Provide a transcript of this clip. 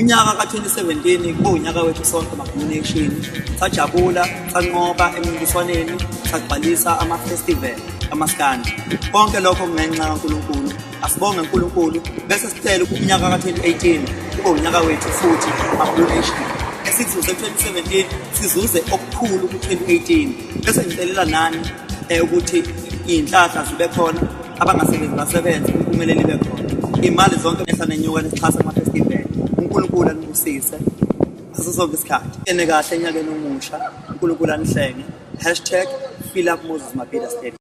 Unyaka ka-2017 kube unyaka wethu sonke ama-combination, sajabula, sanqoba emincintiswaneni, sagcwalisa ama-festival, amaskandi. Konke lokho kungenxa kaNkulunkulu. Asibonge uNkulunkulu bese sicela unyaka ka-2018 kube unyaka wethu futhi ama-combination. Esikuzuze ku-2017 sizuze okukhulu ku-2018 bese ngicelela nani ukuthi iy'nhlahla zibe khona, abangasebenzi basebenze, impumelelo ibe khona. Iy'mali zonke mehla nenyuka nesixhasa ama-festival. uNkulunkulu anibusise ngaso sonke isikhathi. Ene kahle enyakeni omusha, uNkulunkulu anihlenge. #PhilUpMoses Mabhida Stadium.